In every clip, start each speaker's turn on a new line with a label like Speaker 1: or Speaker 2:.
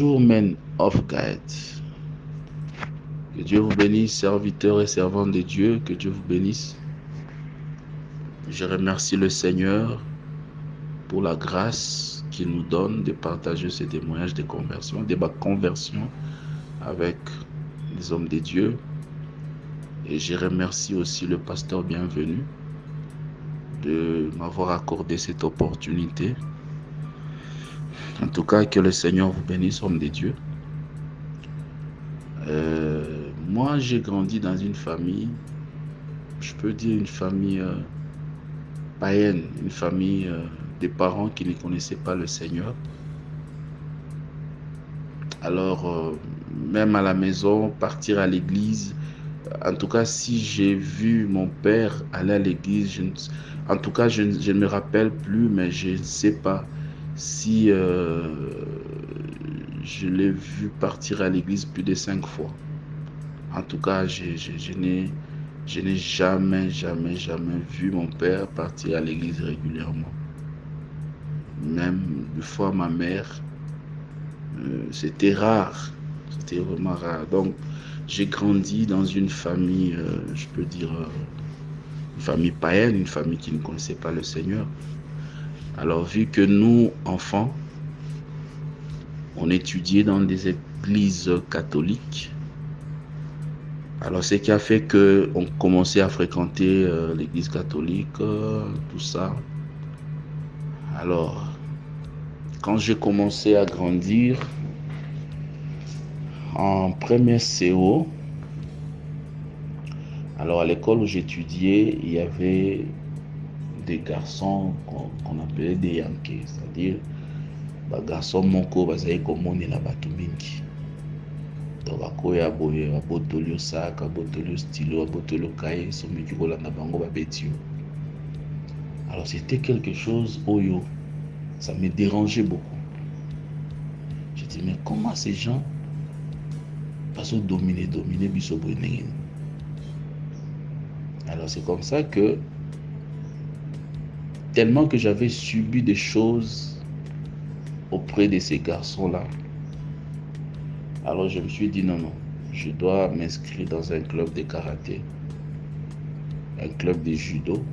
Speaker 1: Bonjour, men of God. Que Dieu vous bénisse, serviteurs et servantes de Dieu. Que Dieu vous bénisse. Je remercie le Seigneur pour la grâce qu'il nous donne de partager ce témoignage de conversion, de ma conversion avec les hommes de Dieu. Et je remercie aussi le pasteur bienvenu de m'avoir accordé cette opportunité. En tout cas, que le Seigneur vous bénisse, hommes de Dieu. Moi, j'ai grandi dans une famille, je peux dire une famille païenne, une famille des parents qui ne connaissaient pas le Seigneur. Alors, même à la maison, partir à l'église, en tout cas, si j'ai vu mon père aller à l'église, je ne me rappelle plus, mais je ne sais pas si je l'ai vu partir à l'église plus de 5 fois. En tout cas, je n'ai jamais vu mon père partir à l'église régulièrement. Même une fois ma mère, c'était rare, c'était vraiment rare. Donc, j'ai grandi dans une famille, je peux dire, une famille païenne, une famille qui ne connaissait pas le Seigneur. Alors, vu que nous, enfants, on étudiait dans des églises catholiques, alors ce qui a fait qu'on commençait à fréquenter l'église catholique, tout ça. Alors, quand j'ai commencé à grandir, en première CO, alors à l'école où j'étudiais, il y avait des garçons qu'on appelait des Yankees, c'est-à-dire des garçons moko bazali komonela bato mingi. Donc bakoya boye babotoli sac, babotoli stylo, babotoli cahier, someki kolanda bango babeti yo. Alors c'était quelque chose oyo, ça me dérangeait beaucoup. Je dis mais comment ces gens peuvent dominer biso boye ndenge. Alors c'est comme ça que tellement que j'avais subi des choses auprès de ces garçons-là, alors je me suis dit non, je dois m'inscrire dans un club de karaté, un club de judo.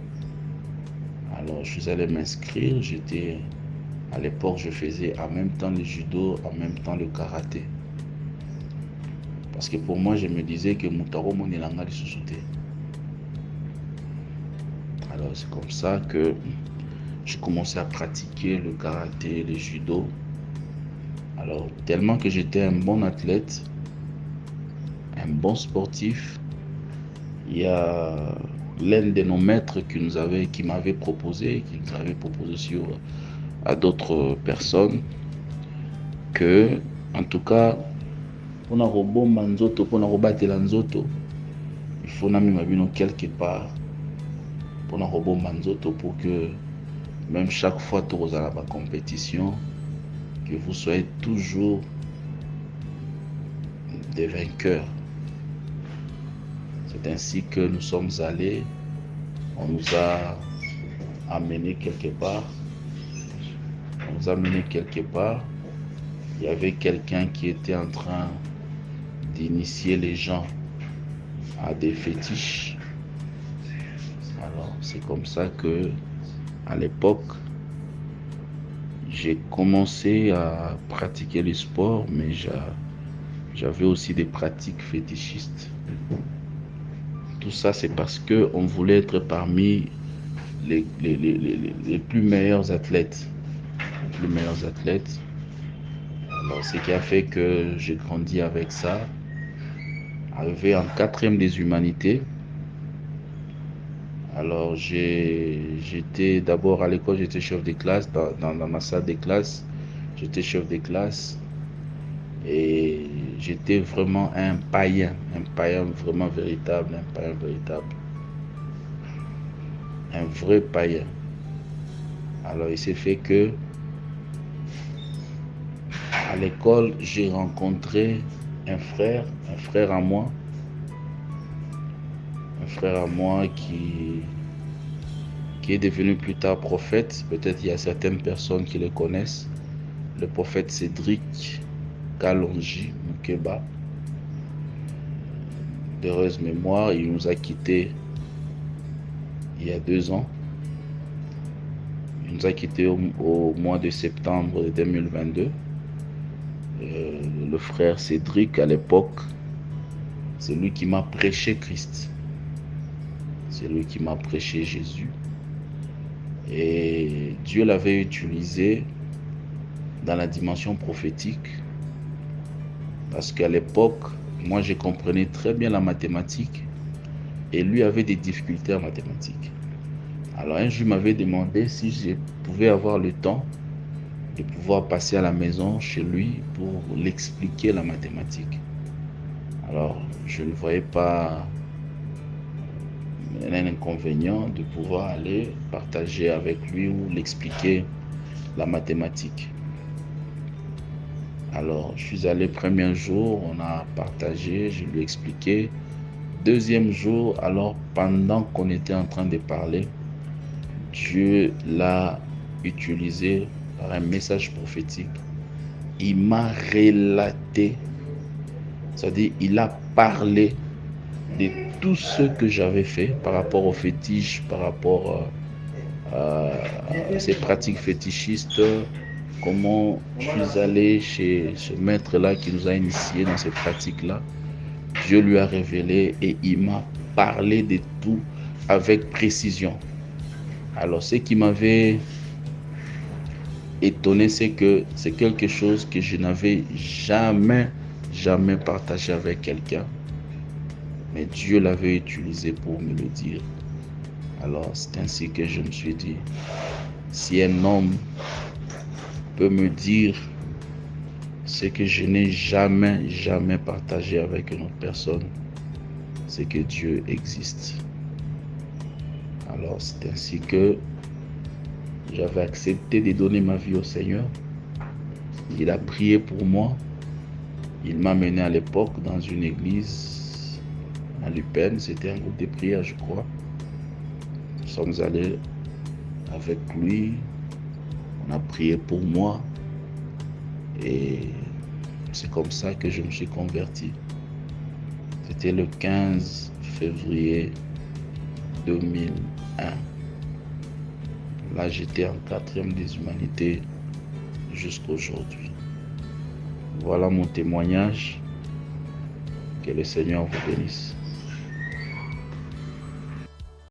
Speaker 1: Alors je suis allé m'inscrire, à l'époque je faisais en même temps le judo, en même temps le karaté. Parce que pour moi je me disais que Moutaro Monelanga de Soussouté. Alors c'est comme ça que j'ai commencé à pratiquer le karaté, le judo. Alors tellement que j'étais un bon athlète, un bon sportif, il y a l'un de nos maîtres qui m'avait proposé à d'autres personnes que, en tout cas, pour robomba nzoto, pour robatela nzoto, il faut n'amener quelque part pour robomba nzoto pour que même chaque fois que vous allez à la compétition, que vous soyez toujours des vainqueurs. C'est ainsi que nous sommes allés. On nous a amenés quelque part. Il y avait quelqu'un qui était en train d'initier les gens à des fétiches. Alors, c'est comme ça que, à l'époque, j'ai commencé à pratiquer le sport, mais j'avais aussi des pratiques fétichistes. Tout ça, c'est parce qu'on voulait être parmi les plus meilleurs athlètes. Alors, ce qui a fait que j'ai grandi avec ça. Arrivé en 4e des humanités. Alors, j'étais d'abord à l'école, j'étais chef de classe. Dans ma salle de classe, j'étais chef de classe. Et j'étais vraiment un païen vraiment véritable, un vrai païen. Alors il s'est fait que à l'école, j'ai rencontré un frère à moi qui est devenu plus tard prophète. Peut-être il y a certaines personnes qui le connaissent, le prophète Cédric Kalonji Mukeba. D'heureuse mémoire, il nous a quittés il y a 2 ans. Il nous a quittés au mois de septembre 2022. Le frère Cédric, à l'époque, c'est lui qui m'a prêché Christ. C'est lui qui m'a prêché Jésus. Et Dieu l'avait utilisé dans la dimension prophétique. Parce qu'à l'époque, moi je comprenais très bien la mathématique. Et lui avait des difficultés en mathématiques. Alors un jour, il m'avait demandé si je pouvais avoir le temps de pouvoir passer à la maison chez lui pour l'expliquer la mathématique. Alors, je ne voyais pas un inconvénient de pouvoir aller partager avec lui ou l'expliquer la mathématique. Alors, je suis allé premier jour, on a partagé, je lui ai expliqué. Deuxième jour, alors pendant qu'on était en train de parler, Dieu l'a utilisé par un message prophétique. Il m'a relaté, c'est-à-dire il a parlé de tout ce que j'avais fait par rapport aux fétiches, par rapport à ces pratiques fétichistes, comment je suis allé chez ce maître-là qui nous a initiés dans ces pratiques-là. Dieu lui a révélé et il m'a parlé de tout avec précision. Alors, ce qui m'avait étonné, c'est que c'est quelque chose que je n'avais jamais partagé avec quelqu'un. Mais Dieu l'avait utilisé pour me le dire. Alors, c'est ainsi que je me suis dit, si un homme peut me dire ce que je n'ai jamais partagé avec une autre personne, c'est que Dieu existe. Alors, c'est ainsi que j'avais accepté de donner ma vie au Seigneur. Il a prié pour moi. Il m'a mené à l'époque dans une église à Lupin. C'était un groupe de prière, je crois. Nous sommes allés avec lui. On a prié pour moi. Et c'est comme ça que je me suis converti. C'était le 15 février 2001. Là, j'étais en 4e des humanités jusqu'à aujourd'hui. Voilà mon témoignage. Que le Seigneur vous bénisse.